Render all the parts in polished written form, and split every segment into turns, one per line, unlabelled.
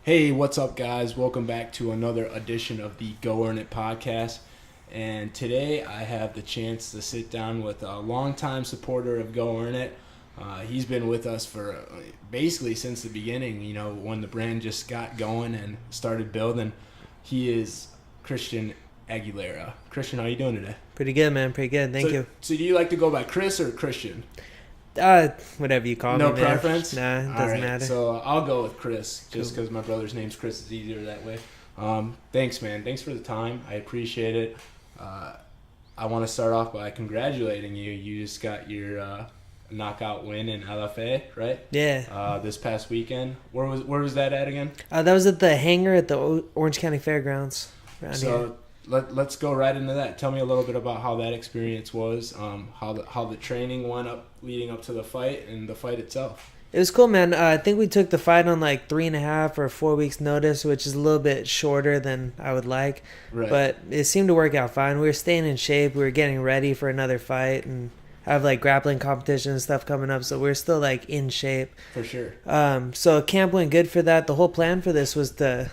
Hey, what's up, guys? Welcome back to another edition of the Go Earn It podcast. And today I have the chance to sit down with a longtime supporter of Go Earn It. He's been with us for basically since the beginning, when the brand just got going and started building. He is Christian Aguilera. Christian, how are you doing today?
Pretty good, man. Pretty good. Thank you.
So do you like to go by Chris or Christian?
Whatever you call me,
No
man.
preference?
Nah, it doesn't matter.
So I'll go with Chris, just because my brother's name's Chris is easier that way. Thanks, man. Thanks for the time. I appreciate it. I want to start off by congratulating you. You just got your knockout win in LFA, right?
Yeah.
This past weekend. Where was that at again?
That was at the hangar at the Orange County Fairgrounds around here.
Let's go right into that. Tell me a little bit about how that experience was, how the training went up leading up to the fight and the fight itself.
It was cool, man. I think we took the fight on like 3.5 or 4 weeks notice, which is a little bit shorter than I would like.
Right.
But it seemed to work out fine. We were staying in shape. We were getting ready for another fight and have like grappling competition and stuff coming up. So we're still like in shape.
For sure.
So camp went good for that. The whole plan for this was to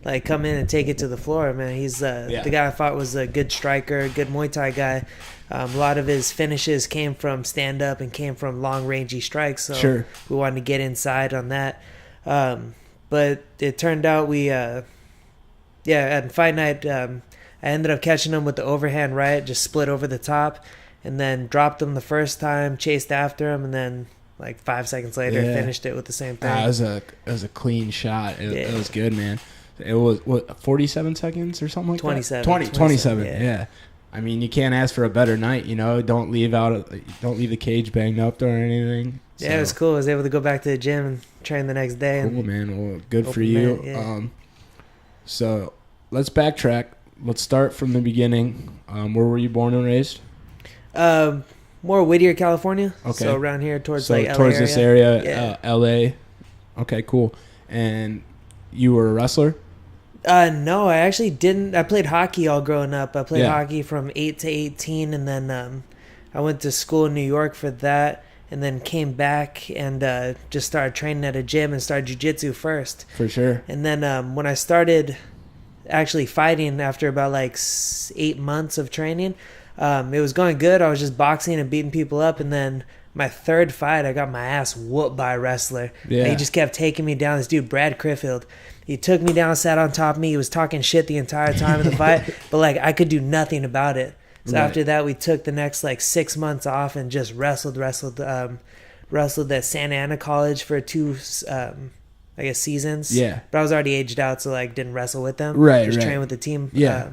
like come in and take it to the floor, man. He's the guy I fought was a good striker, good Muay Thai guy. A lot of his finishes came from stand-up and came from long-rangey strikes, so we wanted to get inside on that. But it turned out at fight night, I ended up catching him with the overhand right, just split over the top, and then dropped him the first time, chased after him, and then like 5 seconds later finished it with the same thing.
It was a clean shot. It was good, man. It was, 47 seconds or something like
27,
that? 27,
yeah.
I mean, you can't ask for a better night, Don't leave the cage banged up or anything.
Yeah, so. It was cool. I was able to go back to the gym and train the next day.
Cool, man. Well, good for you.
Yeah.
So let's backtrack. Let's start from the beginning. Where were you born and raised?
More Whittier, California.
Okay.
So around here towards LA
towards
area.
This area, LA. Okay, cool. And you were a wrestler?
No, I actually didn't. I played hockey all growing up. I played hockey from 8 to 18, and then I went to school in New York for that, and then came back and just started training at a gym and started jiu-jitsu first.
For sure.
And then when I started actually fighting after about like 8 months of training, it was going good. I was just boxing and beating people up, and then my third fight, I got my ass whooped by a wrestler.
Yeah.
And he just kept taking me down. This dude, Brad Criffield. He took me down, sat on top of me. He was talking shit the entire time of the fight, but like I could do nothing about it. So after that, we took the next like 6 months off and just wrestled at Santa Ana College for 2, seasons.
Yeah.
But I was already aged out, so like didn't wrestle with them.
Right.
Just trained with the team.
Yeah.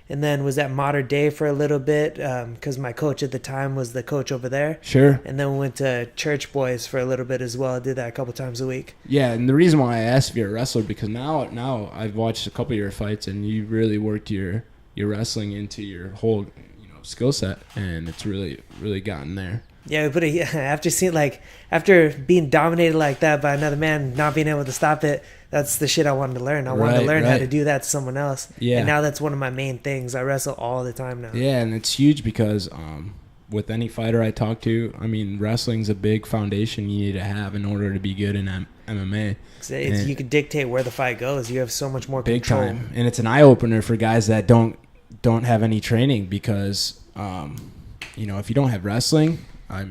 And then was at Modern Day for a little bit because my coach at the time was the coach over there.
Sure.
And then we went to Church Boys for a little bit as well. I did that a couple times a week.
Yeah, and the reason why I asked if you're a wrestler, because now I've watched a couple of your fights, and you really worked your wrestling into your whole skill set, and it's really, really gotten there.
Yeah, but after being dominated like that by another man, not being able to stop it, that's the shit I wanted to learn. I wanted to learn how to do that to someone else.
Yeah.
And now that's one of my main things. I wrestle all the time now.
Yeah, and it's huge because with any fighter I talk to, I mean, wrestling's a big foundation you need to have in order to be good in MMA.
You could dictate where the fight goes. You have so much more control.
Big time. And it's an eye-opener for guys that don't have any training because, if you don't have wrestling,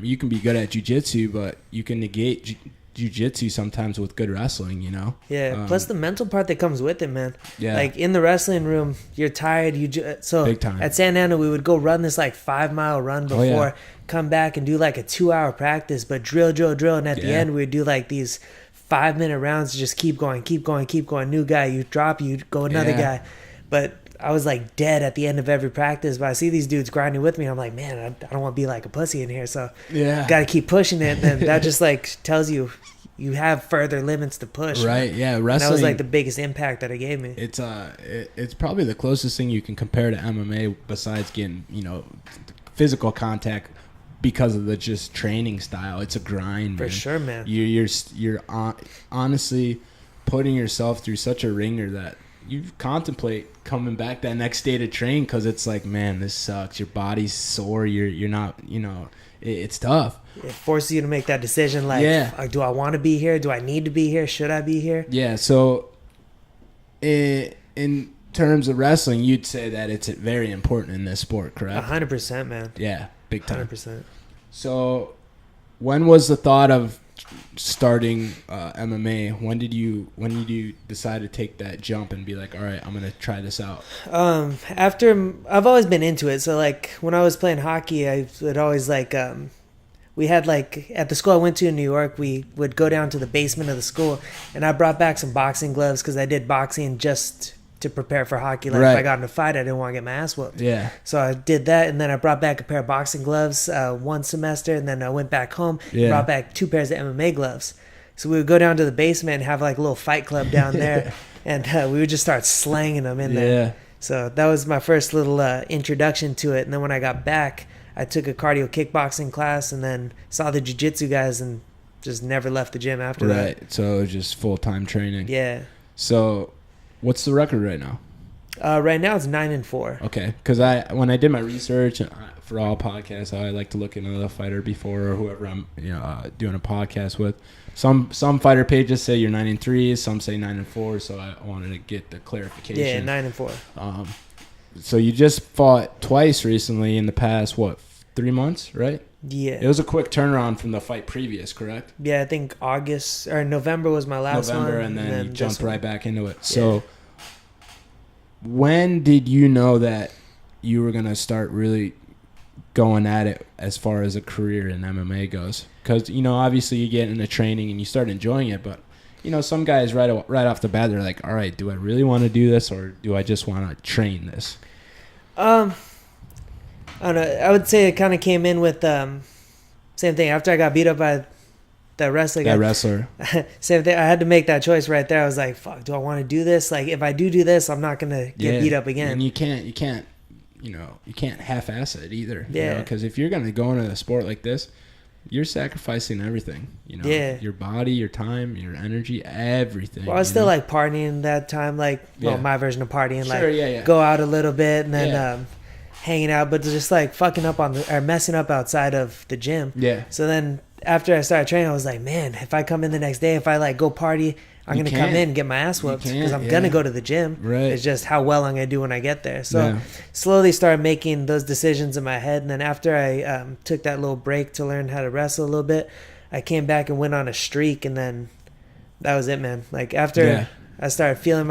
you can be good at jiu-jitsu, but you can negate jiu-jitsu sometimes with good wrestling,
Yeah, plus the mental part that comes with it, man.
Yeah.
Like in the wrestling room, you're tired.
Big time.
At Santa Ana, we would go run this like 5-mile run before, come back and do like a 2-hour practice, but drill. And at the end, we would do like these 5-minute rounds to just keep going. New guy, you drop, you go another guy. But I was like dead at the end of every practice, but I see these dudes grinding with me. And I'm like, man, I don't want to be like a pussy in here. So got to keep pushing it. And that just like tells you have further limits to push.
Right.
Man.
Yeah. Wrestling.
And that was like the biggest impact that it gave me.
It's probably the closest thing you can compare to MMA besides getting, physical contact because of the just training style. It's a grind,
for sure, man.
You're honestly putting yourself through such a ringer that you contemplate coming back that next day to train because it's like, man, this sucks. Your body's sore. You're not, it's tough.
It forces you to make that decision. Like, do I want to be here? Do I need to be here? Should I be here?
Yeah. So in terms of wrestling, you'd say that it's very important in this sport, correct?
100%, man.
Yeah, big time.
100%.
So, when was the thought of starting MMA? When did you decide to take that jump and be like, all right, I'm gonna try this out?
After I've always been into it. So like when I was playing hockey, I would always like we had like at the school I went to in New York, we would go down to the basement of the school, and I brought back some boxing gloves because I did boxing just to prepare for hockey. Like if I got in a fight, I didn't want to get my ass whooped.
Yeah.
So I did that, and then I brought back a pair of boxing gloves one semester, and then I went back home and brought back 2 pairs of MMA gloves. So we would go down to the basement and have like a little fight club down there, and we would just start slanging them in there. So that was my first little introduction to it. And then when I got back, I took a cardio kickboxing class, and then saw the jiu-jitsu guys, and just never left the gym after that.
Right. So it was just full-time training.
Yeah.
So what's the record right now?
Right now it's 9-4.
Okay, because when I did my research for all podcasts, I like to look into the fighter before or whoever I'm doing a podcast with. Some fighter pages say you're 9-3, some say 9-4. So I wanted to get the clarification.
Yeah, 9-4.
So you just fought twice recently in the past 3 months, right?
Yeah.
It was a quick turnaround from the fight previous, correct?
Yeah, I think August or November was my last one.
And then you jumped right back into it. So when did you know that you were going to start really going at it as far as a career in MMA goes? Because, obviously you get into training and you start enjoying it, but, some guys right off the bat, they're like, all right, do I really want to do this, or do I just want to train this?
I don't know. I would say it kind of came in with same thing. After I got beat up by that wrestler. Same thing. I had to make that choice right there. I was like, fuck, do I want to do this? Like, if I do this, I'm not going to get beat up again.
And you can't half-ass it either.
Yeah.
Because if you're going to go into a sport like this, you're sacrificing everything. Your body, your time, your energy, everything.
Well, I was still like partying that time, like my version of partying.
Sure,
go out a little bit and then hanging out, but just like fucking up or messing up outside of the gym.
Yeah.
So then after I started training, I was like, man, if I come in the next day, if I like go party, I'm going to come in and get my ass whooped because I'm going to go to the gym.
Right.
It's just how well I'm going to do when I get there. So slowly started making those decisions in my head. And then after I took that little break to learn how to wrestle a little bit, I came back and went on a streak. And then that was it, man. Like after I started feeling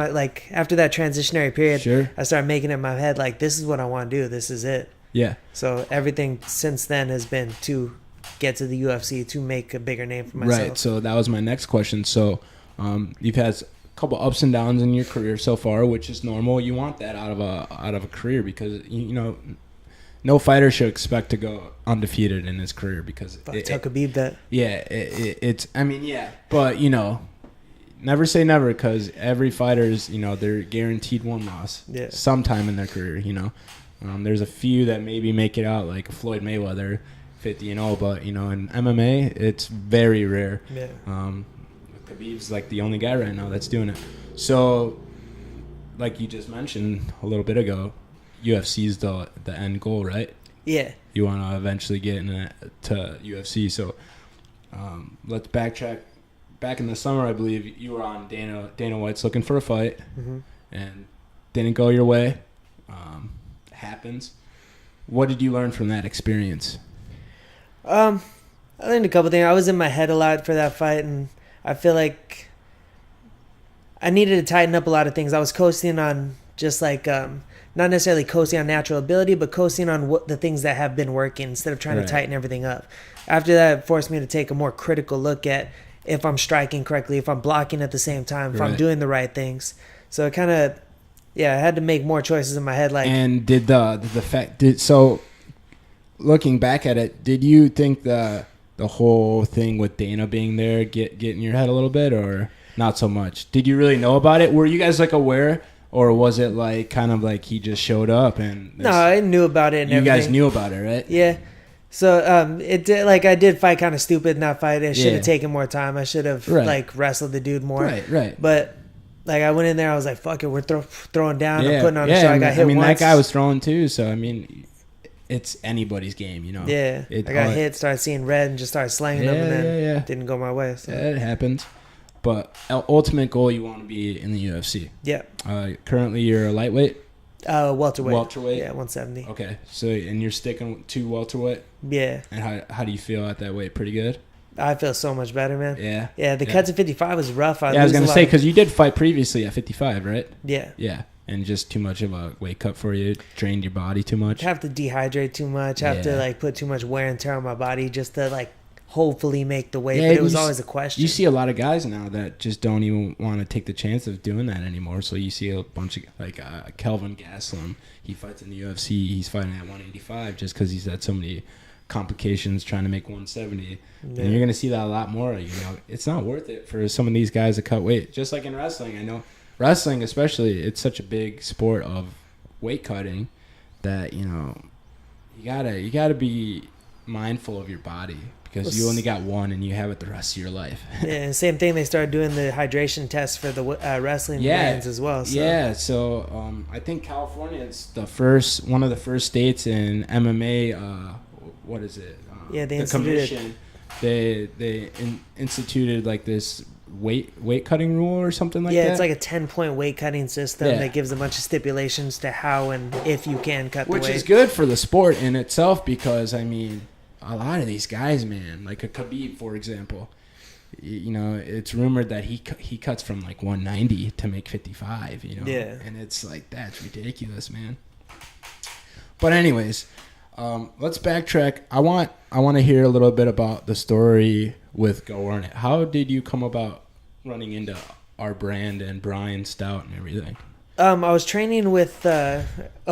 after that transitionary period, I started making it in my head, like, this is what I want to do. This is it.
Yeah.
So everything since then has been to get to the UFC, to make a bigger name for myself.
Right. So that was my next question. So you've had a couple ups and downs in your career so far, which is normal. You want that out of a career because no fighter should expect to go undefeated in his career because
tell Khabib that.
Yeah, but never say never because every fighter's they're guaranteed one loss sometime in their career. There's a few that maybe make it out, like Floyd Mayweather, 50-0, but in MMA it's very rare.
Yeah.
Khabib's like the only guy right now that's doing it. So, like you just mentioned a little bit ago, UFC's the end goal, right?
Yeah.
You want to eventually get to UFC. So, let's backtrack. Back in the summer, I believe you were on Dana White's Looking for a Fight, and didn't go your way. Happens. What did you learn from that experience?
I learned a couple things. I was in my head a lot for that fight, and I feel like I needed to tighten up a lot of things. I was coasting on just like not necessarily coasting on natural ability, but coasting on what the things that have been working instead of trying to tighten everything up. After that, it forced me to take a more critical look at if I'm striking correctly, if I'm blocking at the same time, if I'm doing the right things. So it kind of, I had to make more choices in my head.
And did so looking back at it, did you think the whole thing with Dana being there get in your head a little bit, or not so much? Did you really know about it? Were you guys aware, or was it kind of like he just showed up and
no, I knew about it and
you
everything.
Guys knew about it, right?
Yeah. So it did, I did fight kind of stupid in that fight. I should have taken more time. I should have wrestled the dude more.
Right.
But I went in there, I was like, fuck it, we're throwing down. I'm putting on a show. I got hit once.
That guy was throwing too. So it's anybody's game,
I got hit, started seeing red, and just started slanging them, and then it didn't go my way. So.
Yeah, it happens. but ultimate goal, you want to be in the UFC.
Yeah.
Currently, you're a lightweight.
Welterweight.
Welterweight.
Yeah, 170.
Okay, so and you're sticking to welterweight.
Yeah.
And how do you feel at that weight? Pretty good.
I feel so much better, man.
Yeah.
Yeah, the cuts at 55 was rough.
I was gonna say because you did fight previously at 55, right?
Yeah.
Yeah. And just too much of a weight cut for you, drained your body too much.
Have to dehydrate too much. Have to like put too much wear and tear on my body just to like hopefully make the weight. Yeah, but it was always a question.
You see a lot of guys now that just don't even want to take the chance of doing that anymore. So you see a bunch of like Kelvin Gastelum. He fights in the UFC. He's fighting at 185 just because he's had so many complications trying to make 170. Yeah. And you're gonna see that a lot more. You know, it's not worth it for some of these guys to cut weight. Just like in wrestling, I know wrestling especially, it's such a big sport of weight cutting that you gotta be mindful of your body. Because you only got one and you have it the rest of your life.
Yeah, same thing. They started doing the hydration tests for the wrestling fans as well. So.
Yeah, so I think California is one of the first states in MMA. What is it?
The commission.
They instituted like this weight cutting rule or something like that.
Yeah, it's like a 10-point weight cutting system that gives a bunch of stipulations to how and if you can cut the weight.
Which is good for the sport in itself because I mean. A lot of these guys, man, like a Khabib, for example, you know, it's rumored that he cuts from like 190 to make 55, you know, and it's like that's ridiculous, man. But anyways, let's backtrack. I want to hear a little bit about the story with Go Earn It. How did you come about running into our brand and Brian Stout and everything?
I was training with up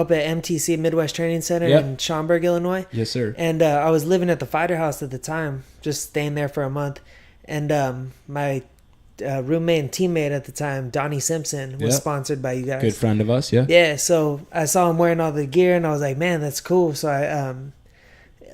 at MTC Midwest Training Center in Schaumburg, Illinois.
Yes, sir.
And I was living at the Fighter House at the time, just staying there for a month. And my roommate and teammate at the time, Donnie Simpson, was sponsored by you guys.
Good friend of us, yeah.
Yeah, so I saw him wearing all the gear, and I was like, man, that's cool. So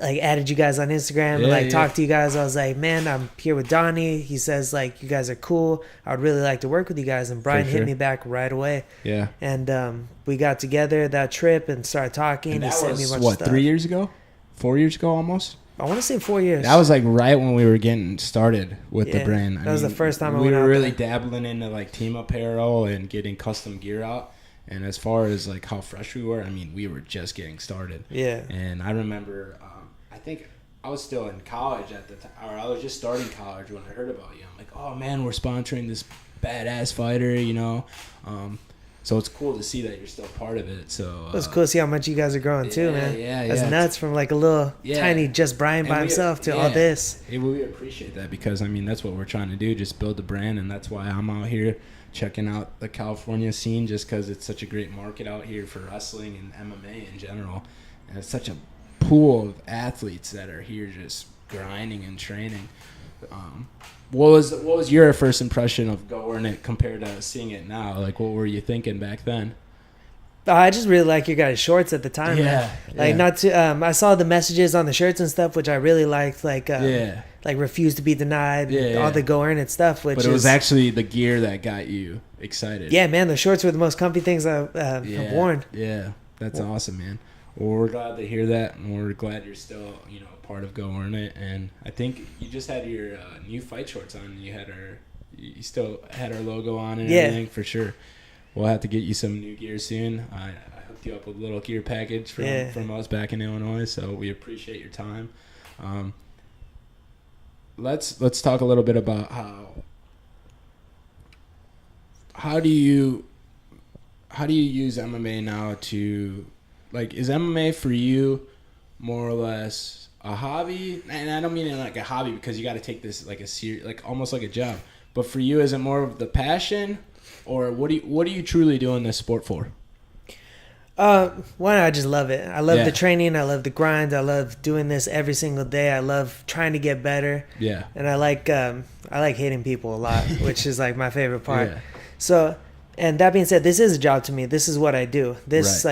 I added you guys on Instagram and talked to you guys. I was like, man, I'm here with Donnie. He says like you guys are cool. I would really like to work with you guys. And Brian hit me back right away. Yeah. And we got together that trip and started talking.
And that was what, 3 years ago? 4 years ago almost?
I want to say 4 years.
That was like right when we were getting started with the brand.
That was the first time
we were really dabbling into like team apparel and getting custom gear out. And as far as like how fresh we were, I mean, we were just getting started. Yeah. And I remember, I think I was still in college at the time, or I was just starting college when I heard about you. I'm like, oh man, we're sponsoring this badass fighter, you know. So it's cool to see that you're still part of it. So
it's cool to see how much you guys are growing too, man. Yeah, That's nuts from like a little tiny just Brian by himself to all this.
We appreciate that because I mean that's what we're trying to do, just build the brand, and that's why I'm out here checking out the California scene, just because it's such a great market out here for wrestling and MMA in general, and it's such a pool of athletes that are here just grinding and training. What was your first impression of Go Earn It compared to seeing it now? Like, what were you thinking back then?
I just really like your guys' shorts at the time. Yeah, man. Like not to. I saw the messages on the shirts and stuff, which I really liked. Like, like refuse to be denied. All the Go Earn It stuff. But
it was actually the gear that got you excited.
Yeah, man. The shorts were the most comfy things I've worn.
Yeah, that's awesome, man. Well, we're glad to hear that, and we're glad you're still, you know, part of Go Earn It. And I think you just had your new fight shorts on. You still had our logo on and everything for sure. We'll have to get you some new gear soon. I hooked you up with a little gear package from us back in Illinois, so we appreciate your time. Let's talk a little bit about how do you use MMA now to, like, is MMA for you more or less a hobby? And I don't mean it like a hobby because you got to take this like like almost like a job. But for you, is it more of the passion, or what are you truly doing this sport for?
One, I just love it. I love the training. I love the grind. I love doing this every single day. I love trying to get better. Yeah. And I like hitting people a lot, which is like my favorite part. Yeah. So, and that being said, this is a job to me. This is what I do. This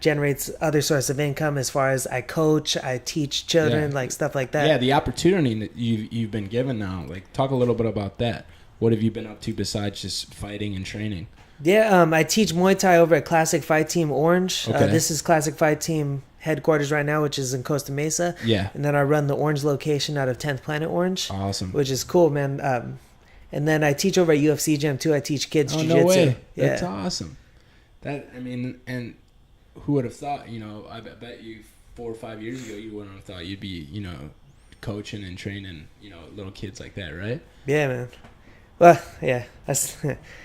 generates other source of income as far as I coach, I teach children, like stuff like that.
Yeah, the opportunity that you've been given now. Like, talk a little bit about that. What have you been up to besides just fighting and training?
Yeah, I teach Muay Thai over at Classic Fight Team Orange. Okay. This is Classic Fight Team headquarters right now, which is in Costa Mesa. Yeah. And then I run the Orange location out of 10th Planet Orange. Awesome. Which is cool, man. And then I teach over at UFC gym too. I teach kids jiu-jitsu.
No way.
Yeah.
That's awesome. And who would have thought, I bet you 4 or 5 years ago you wouldn't have thought you'd be, coaching and training, little kids like that, right?
Yeah, man. Well, yeah. That's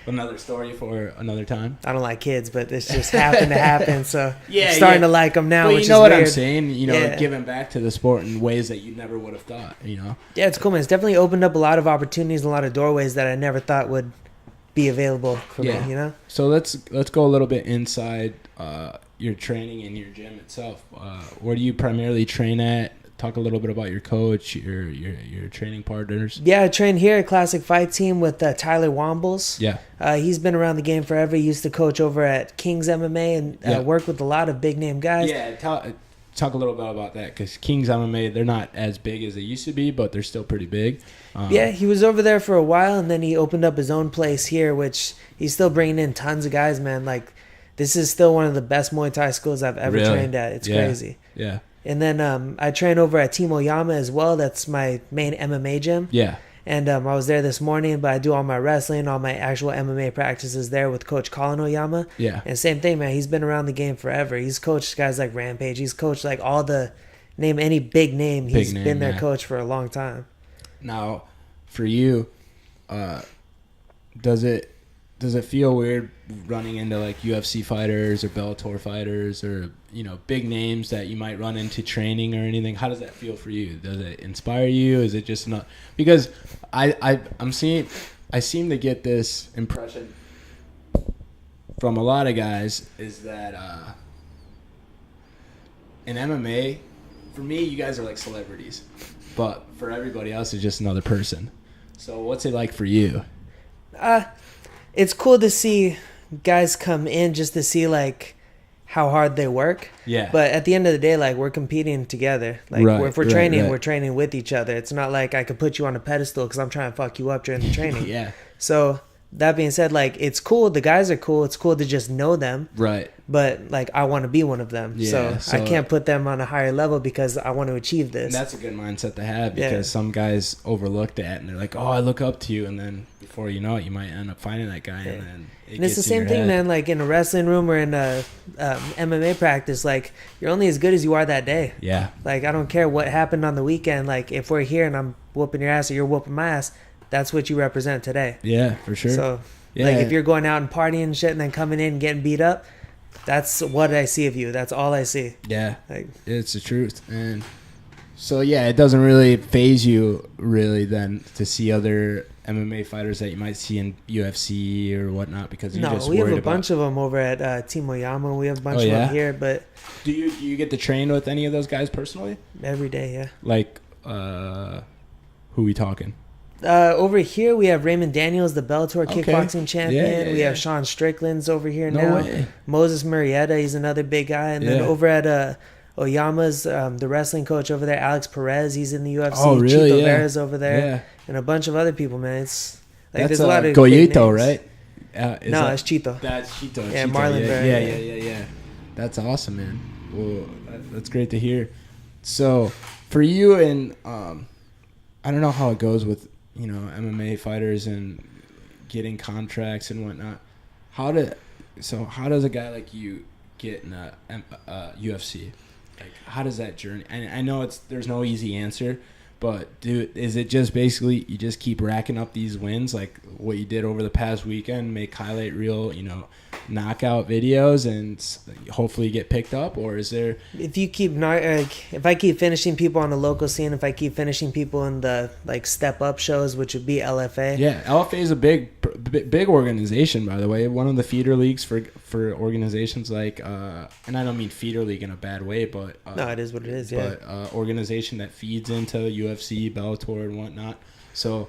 another story for another time.
I don't like kids, but this just happened to happen. So
yeah,
I'm starting to like them now,
but
which
you know
is
what
weird.
I'm saying? Giving back to the sport in ways that you never would have thought,
Yeah, it's cool, man. It's definitely opened up a lot of opportunities and a lot of doorways that I never thought would be available for me,
So let's go a little bit inside your training and your gym itself. Where do you primarily train at? Talk a little bit about your coach, your training partners.
Yeah, I train here at Classic Fight Team with Tyler Wombles.
Yeah.
He's been around the game forever. He used to coach over at King's MMA and work with a lot of big name guys.
Yeah, talk a little bit about that, because King's MMA, they're not as big as they used to be, but they're still pretty big.
Yeah, he was over there for a while, and then he opened up his own place here, which he's still bringing in tons of guys, man. Like, this is still one of the best Muay Thai schools I've ever trained at. It's crazy.
Yeah.
And then I train over at Team Oyama as well. That's my main MMA gym.
Yeah.
And I was there this morning, but I do all my wrestling, all my actual MMA practices there with Coach Colin Oyama.
Yeah.
And same thing, man. He's been around the game forever. He's coached guys like Rampage. He's coached like name any big name. He's been their coach for a long time.
Now, for you, does it feel weird running into like UFC fighters or Bellator fighters or big names that you might run into training or anything? How does that feel for you? Does it inspire you? Is it just not? Because I seem to get this impression from a lot of guys is that in MMA, for me, you guys are like celebrities, but for everybody else, it's just another person. So what's it like for you?
It's cool to see guys come in just to see like how hard they work.
Yeah.
But at the end of the day, like, we're competing together. Like, if we're training, we're training with each other. It's not like I could put you on a pedestal because I'm trying to fuck you up during the training.
Yeah.
So that being said, like, it's cool. The guys are cool. It's cool to just know them.
Right.
But like, I want to be one of them.
Yeah,
so I can't put them on a higher level because I want to achieve this.
And that's a good mindset to have, because some guys overlook that and they're like, oh, I look up to you. And then before you know it, you might end up finding that guy. And then
it's the same thing, man. Like in a wrestling room or in a MMA practice, like, you're only as good as you are that day.
Yeah.
Like, I don't care what happened on the weekend. Like, if we're here and I'm whooping your ass or you're whooping my ass, that's what you represent today.
Yeah, for sure.
So, like, if you're going out and partying and shit and then coming in and getting beat up, that's what I see of you. That's all I see.
Yeah,
like,
it's the truth. And so, yeah, it doesn't really faze you, really, then, to see other MMA fighters that you might see in UFC or whatnot, because you're just worried about...
we have a bunch of them over at Team Oyama. We have a bunch of them here, but...
Do you get to train with any of those guys personally?
Every day, yeah.
Like, who we talking?
Over here, we have Raymond Daniels, the Bellator kickboxing champion. We have Sean Strickland's over here now.
No way.
Moses Murrieta, he's another big guy. And then over at Oyama's, the wrestling coach over there, Alex Perez, he's in the UFC.
Oh, really?
Chito Vera's over there.
Yeah.
And a bunch of other people, man. It's like,
that's
there's a lot of
Goyito, right?
No, it's Chito.
That's Chito.
Yeah,
Chito.
Marlon Vera.
Yeah. That's awesome, man. Well, that's great to hear. So, for you, and I don't know how it goes with MMA fighters and getting contracts and whatnot. How does a guy like you get in a UFC? Like, how does that journey? And I know there's no easy answer, but dude, is it just basically you just keep racking up these wins, like what you did over the past weekend, make highlight reel, knockout videos, and hopefully get picked up? Or is there,
if I keep finishing people on the local scene, if I keep finishing people in the like step up shows, which would be LFA?
Yeah, LFA is a big organization, by the way. One of the feeder leagues for organizations like and I don't mean feeder league in a bad way, but
no, it is what it is. Yeah,
but organization that feeds into UFC, Bellator, and whatnot. So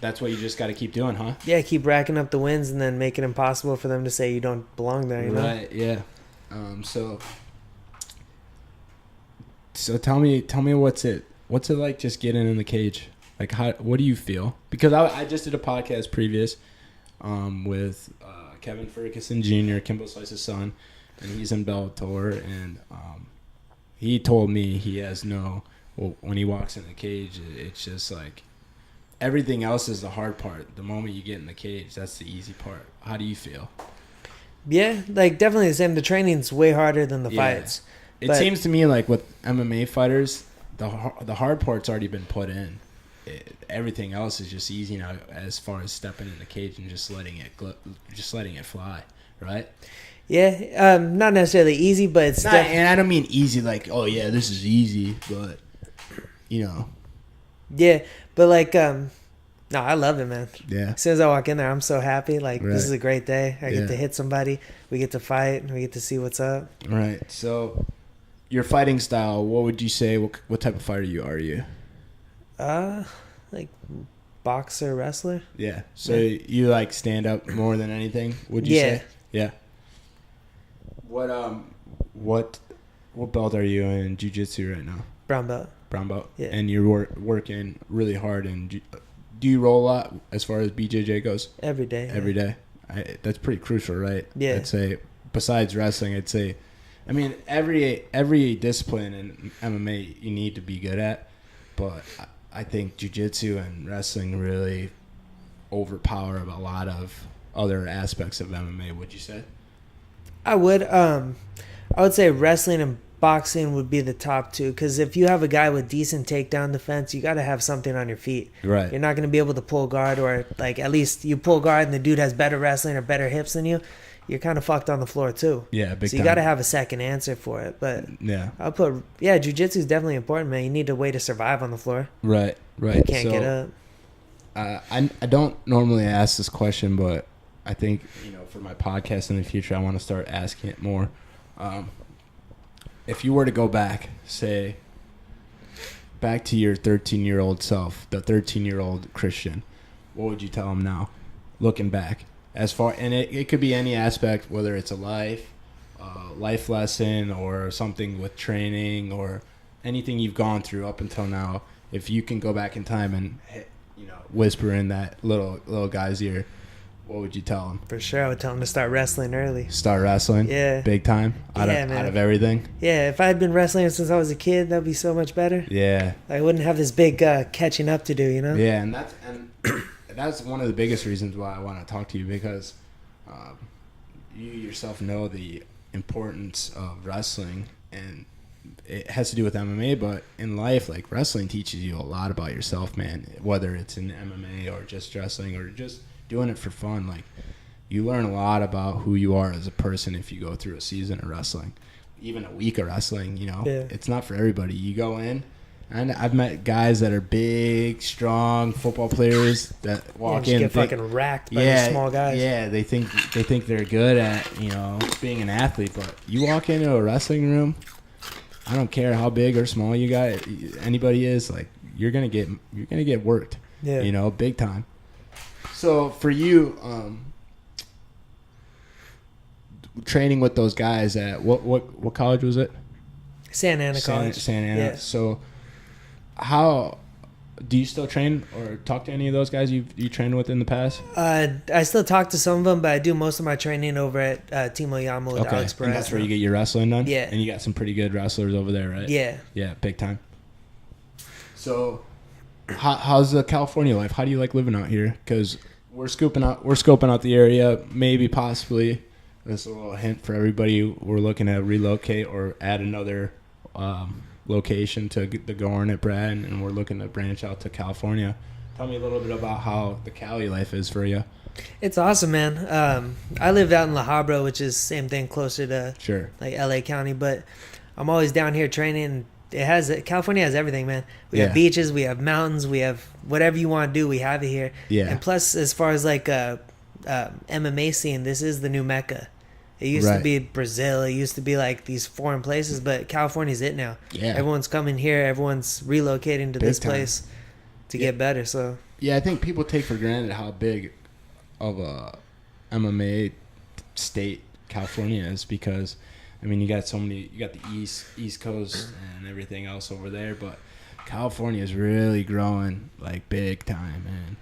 that's what you just got to keep doing, huh?
Yeah, keep racking up the wins and then make it impossible for them to say you don't belong there,
Right, yeah. So tell me what's it like just getting in the cage? Like, what do you feel? Because I just did a podcast previous with Kevin Ferguson Jr., Kimbo Slice's son, and he's in Bellator, and he told me he has when he walks in the cage, it's just like, everything else is the hard part. The moment you get in the cage, that's the easy part. How do you feel?
Yeah, like definitely the same. The training's way harder than the fights.
It seems to me like with MMA fighters, the hard part's already been put in. Everything else is just easy now, as far as stepping in the cage and just letting it fly, right?
Yeah, not necessarily easy, but it's
and I don't mean easy like, oh yeah, this is easy, but you know.
Yeah, but like, no, I love it, man.
Yeah.
As soon as I walk in there, I'm so happy. Like, This is a great day. I get to hit somebody. We get to fight. And we get to see what's up.
Right. So, your fighting style, what would you say? What type of fighter are you?
Like boxer, wrestler.
Yeah. So you like stand up more than anything? Would you say? Yeah. What belt are you in jiu-jitsu right now?
Brown belt.
Brown belt.
Yeah.
And you're working really hard. And do you roll a lot as far as BJJ goes?
Every day.
Every day. That's pretty crucial, right?
Yeah.
I'd say besides wrestling, I'd say, I mean, every discipline in MMA you need to be good at, but I think jiu-jitsu and wrestling really overpower a lot of other aspects of MMA. Would you say?
I would. I would say wrestling and boxing would be the top two, because if you have a guy with decent takedown defense, you got to have something on your feet.
Right.
You're not going to be able to pull guard, or like at least you pull guard and the dude has better wrestling or better hips than you. You're kind of fucked on the floor too.
Yeah, big
time. So you got to have a second answer for it. But I'll put jiu-jitsu is definitely important, man. You need a way to survive on the floor.
Right.
You can't get up.
I don't normally ask this question, but I think, for my podcast in the future, I want to start asking it more. If you were to go back, say, back to your 13-year-old self, the 13-year-old Christian, what would you tell him now, looking back? And it could be any aspect, whether it's a life lesson or something with training or anything you've gone through up until now. If you can go back in time and whisper in that little guy's ear, what would you tell him? For
sure, I would tell him to start wrestling early.
Start wrestling?
Yeah.
Big time? Out of everything?
Yeah, if I had been wrestling since I was a kid, that would be so much better.
Yeah.
I wouldn't have this big catching up to do,
Yeah, and that's one of the biggest reasons why I want to talk to you, because you yourself know the importance of wrestling, and it has to do with MMA, but in life, like, wrestling teaches you a lot about yourself, man, whether it's in MMA or just wrestling or just doing it for fun. Like, you learn a lot about who you are as a person if you go through a season of wrestling, even a week of wrestling. It's not for everybody. You go in, and I've met guys that are big, strong football players that walk in,
get fucking racked by these small guys.
Yeah, they think they're good at being an athlete, but you walk into a wrestling room, I don't care how big or small anybody is, like, you're gonna get worked. Yeah. Big time. So for you, training with those guys at what college was it?
Santa Ana College.
Santa Ana.
Yeah.
So how do you still train or talk to any of those guys you trained with in the past?
I still talk to some of them, but I do most of my training over at Team Oyama with Alex Perez.
And that's where you get your wrestling done?
Yeah.
And you got some pretty good wrestlers over there, right?
Yeah.
Yeah, big time. So how's the California life? How do you like living out here? Because we're scoping out the area. Maybe possibly, this is a little hint for everybody. We're looking to relocate or add another location to the Go Hornet brand, and we're looking to branch out to California. Tell me a little bit about how the Cali life is for you.
It's awesome, man. I live out in La Habra, which is same thing, closer to like LA County, but I'm always down here training. California has everything, man. We have beaches, we have mountains, we have whatever you want to do, we have it here.
Yeah.
And plus, as far as like MMA scene, this is the new Mecca. It used to be Brazil. It used to be like these foreign places, but California's it now. Yeah. Everyone's coming here. Everyone's relocating to this place to get better. So
yeah, I think people take for granted how big of a MMA state California is, because I mean, you got the East Coast and everything else over there, but California is really growing like big time, man.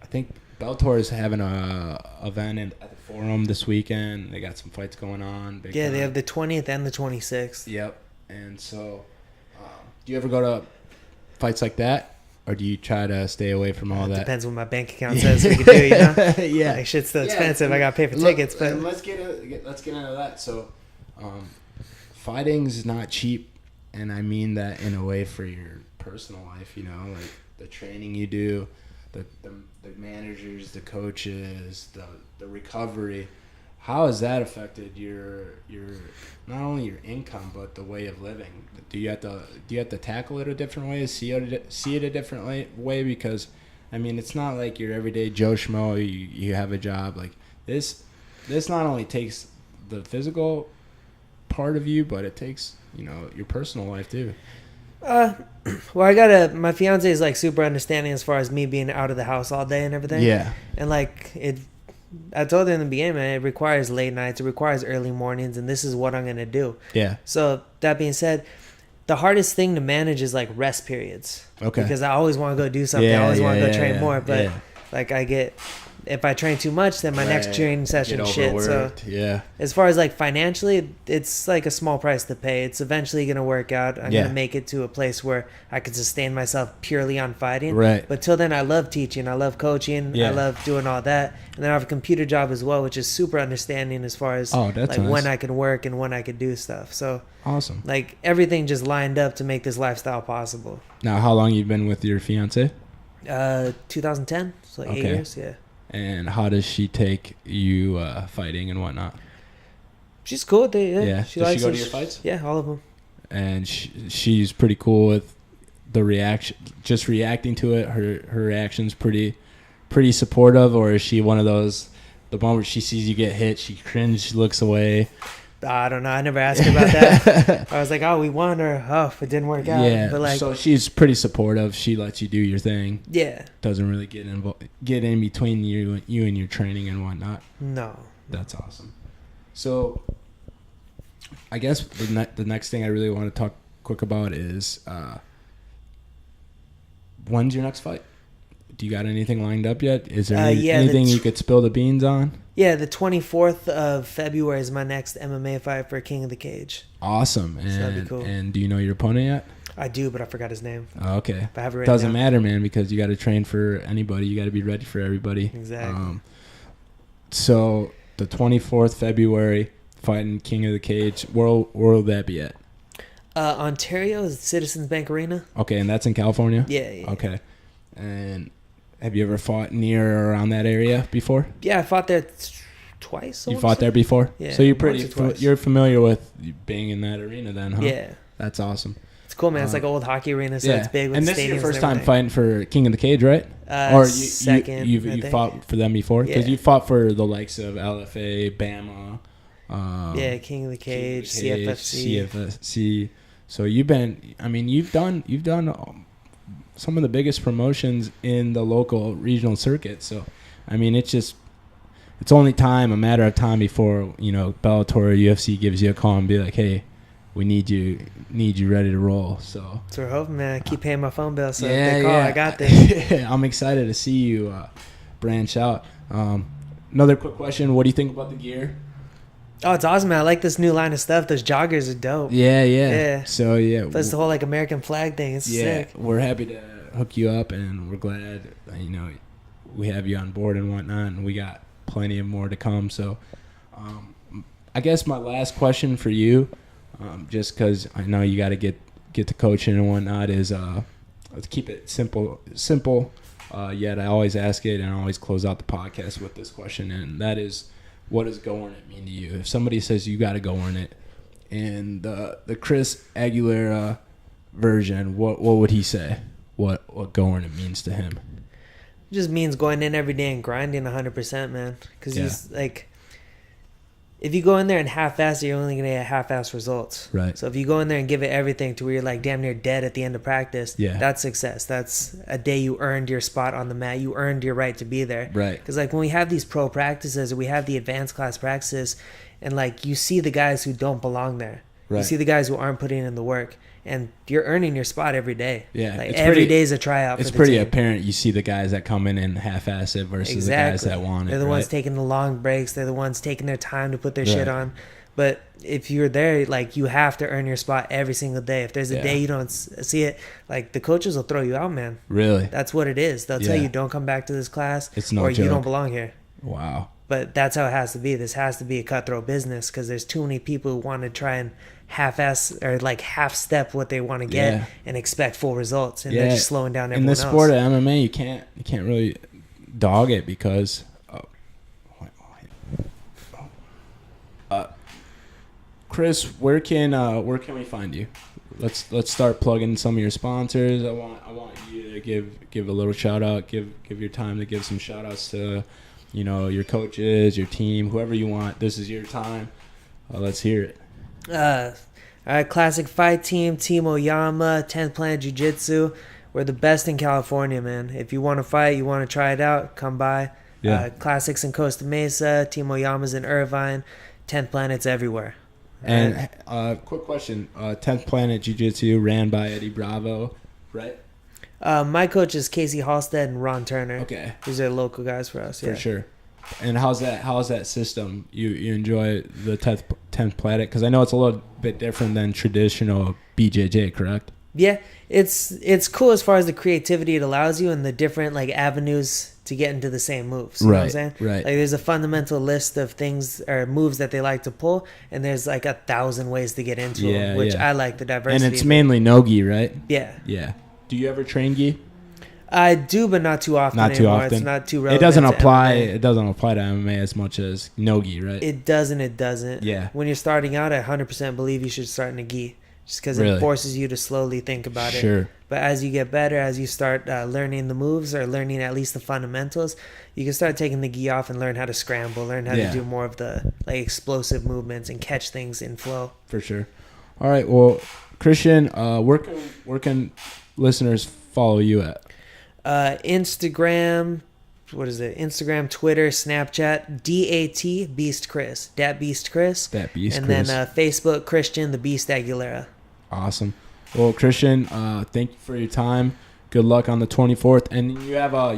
I think Bellator is having a event at the Forum this weekend. They got some fights going on.
Big time. They have the 20th and the 26th.
Yep. And so, do you ever go to fights like that, or do you try to stay away from all that?
Depends what my bank account says we can do, you know?
Yeah.
Like, shit's still expensive. I got to pay for tickets. But
let's get into that. So, fighting's not cheap, and I mean that in a way for your personal life, you know, like the training you do, the managers, the coaches, the recovery. How has that affected your not only your income but the way of living? Do you have to tackle it a different way? See it a different way? Because I mean, it's not like your everyday Joe Schmo. You have a job like this. This not only takes the physical part of you, but it takes, you know, your personal life too.
Well, my fiance is like super understanding as far as me being out of the house all day and everything.
Yeah.
And like I told her in the beginning, man, it requires late nights, it requires early mornings, and this is what I'm gonna do. Yeah. So that being said, the hardest thing to manage is like rest periods. Okay. Because I always want to go do something. I always want to go train more, but like if I train too much, then my next training session shit. So as far as like financially, it's like a small price to pay. It's eventually going to work out. I'm going to make it to a place where I can sustain myself purely on fighting. Right. But till then, I love teaching. I love coaching. I love doing all that. And then I have a computer job as well, which is super understanding as far as like nice. When I can work and when I could do stuff. So awesome. Like everything just lined up to make this lifestyle possible.
Now, how long you been with your fiance?
2010. So like 8 years. Yeah.
And how does she take you fighting and whatnot?
She's cool with it. Yeah.
Does she go to your fights?
Yeah, all of them.
And she's pretty cool with the reaction, just reacting to it. Her reaction's pretty supportive, or is she one of those, the moment she sees you get hit, she cringes, looks away?
I don't know. I never asked her about that. I was like, oh, we won, or oh, it didn't work out.
Yeah,
but like,
so she's pretty supportive. She lets you do your thing.
Yeah.
Doesn't really get in between you and your training and whatnot.
No.
That's awesome. So I guess the next thing I really want to talk quick about is when's your next fight? Do you got anything lined up yet? Is there anything you could spill the beans on?
Yeah, the 24th of February is my next MMA fight for King of the Cage.
Awesome. And, so that'd be cool. And do you know your opponent yet?
I do, but I forgot his name.
Oh, okay.
But I have it
Doesn't matter, man, because you got to train for anybody. You got to be ready for everybody.
Exactly.
So the 24th February, fighting King of the Cage. Where will that be at?
Ontario is Citizens Bank Arena.
Okay, and that's in California?
Yeah.
Okay. And have you ever fought near or around that area before?
Yeah, I fought there twice.
You fought there before?
Yeah.
So you're familiar with being in that arena then, huh?
Yeah.
That's awesome.
It's cool, man. It's like an old hockey arena, so it's big with stadiums.
And this is your first time fighting for King of the Cage, right?
Second.
You fought for them before? Because you fought for the likes of LFA, Bama.
King of the Cage, CFFC.
So you've done some of the biggest promotions in the local regional circuit. So, I mean, it's only a matter of time before, you know, Bellator or UFC gives you a call and be like, hey, we need you ready to roll. So
that's what we're hoping, man. I keep paying my phone bill, so if they call, I got this.
I'm excited to see you branch out. Another quick question. What do you think about the gear?
Oh, it's awesome, man. I like this new line of stuff. Those joggers are dope.
Yeah. So,
Plus the whole, like, American flag thing. It's sick.
We're happy to hook you up, and we're glad, you know, we have you on board and whatnot, and we got plenty of more to come. So, I guess my last question for you, just because I know you got to get to coaching and whatnot, is let's keep it simple. Yet I always ask it, and I always close out the podcast with this question, and that is, what does go earn it mean to you? If somebody says you got to go earn it, and the Chris Aguilera version, what would he say? What go earn it means to him?
It just means going in every day and grinding 100%, man. Because he's like, if you go in there and half-ass, you're only going to get half-ass results.
Right.
So if you go in there and give it everything to where you're like damn near dead at the end of practice, that's success. That's a day you earned your spot on the mat. You earned your right to be there.
Right.
Because like when we have these pro practices or we have the advanced class practices, and like you see the guys who don't belong there. Right. You see the guys who aren't putting in the work. And you're earning your spot every day.
Yeah.
Like every day is a tryout.
It's pretty apparent. You see the guys that come in and half-ass it versus the guys that want it.
They're the ones taking the long breaks. They're the ones taking their time to put their shit on. But if you're there, like, you have to earn your spot every single day. If there's a day you don't see it, like, the coaches will throw you out, man.
Really?
That's what it is. They'll tell you, don't come back to this class,
it's no
or
joke.
You don't belong here.
Wow.
But that's how it has to be. This has to be a cutthroat business, because there's too many people who want to try and half-ass or like half-step what they want to get and expect full results, and they're just slowing down everyone else.
In the sport of MMA, you can't really dog it because. Chris, where can we find you? Let's start plugging some of your sponsors. I want you to give a little shout out. Give your time to give some shout outs to, your coaches, your team, whoever you want. This is your time. Let's hear it.
All right, Classic Fight Team, Team Oyama, 10th Planet Jiu-Jitsu. We're the best in California, man. If you want to fight, you want to try it out, come by. Yeah. Classics in Costa Mesa, Team Oyama's in Irvine, 10th Planet's everywhere.
And quick question, 10th Planet Jiu-Jitsu ran by Eddie Bravo, right?
My coach is Casey Halstead and Ron Turner.
Okay.
These are local guys for us.
For sure. And how's that system? You enjoy the 10th Planet? Because I know it's a little bit different than traditional BJJ, correct?
Yeah, it's cool as far as the creativity it allows you and the different like avenues to get into the same moves. You know what I'm saying?
Right.
Like, there's a fundamental list of things or moves that they like to pull, and there's like 1,000 ways to get into them, which I like the diversity.
And it's mainly no-gi, right?
Yeah.
Yeah. Do you ever train gi?
I do, but not too often anymore. It's not too relevant.
It doesn't apply. It doesn't apply to MMA as much as no-gi, right?
It doesn't. Yeah. When you're starting out, I 100% believe you should start in a gi, just because it forces you to slowly think about it. Sure. But as you get better, as you start learning the moves or learning at least the fundamentals, you can start taking the gi off and learn how to scramble, learn how to do more of the like explosive movements and catch things in flow. For sure.
All right. Well, Christian, where can listeners follow you at?
Instagram. What is it? Instagram, Twitter, Snapchat, DAT Beast Chris, Dat Beast Chris,
Dat Beast
and
Chris.
then Facebook, Christian the Beast Aguilera.
Awesome. Well, Christian, thank you for your time. Good luck on the 24th. And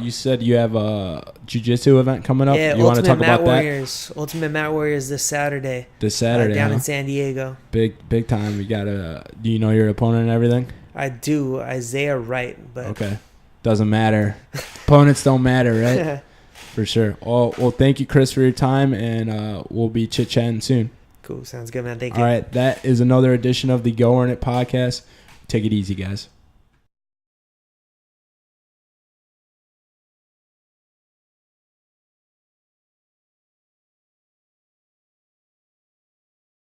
you said you have a jiu-jitsu event coming up.
Yeah,
you want to talk about
that? Ultimate Mat Warriors this Saturday. Down in San Diego.
Big time. Do you know your opponent and everything?
I do. Isaiah Wright. But
okay. Doesn't matter. Opponents don't matter, right? For sure. Well, thank you, Chris, for your time, and we'll be chit-chatting soon.
Cool. Sounds good, man. Thank you.
All right. That is another edition of the Go Earn It podcast. Take it easy, guys.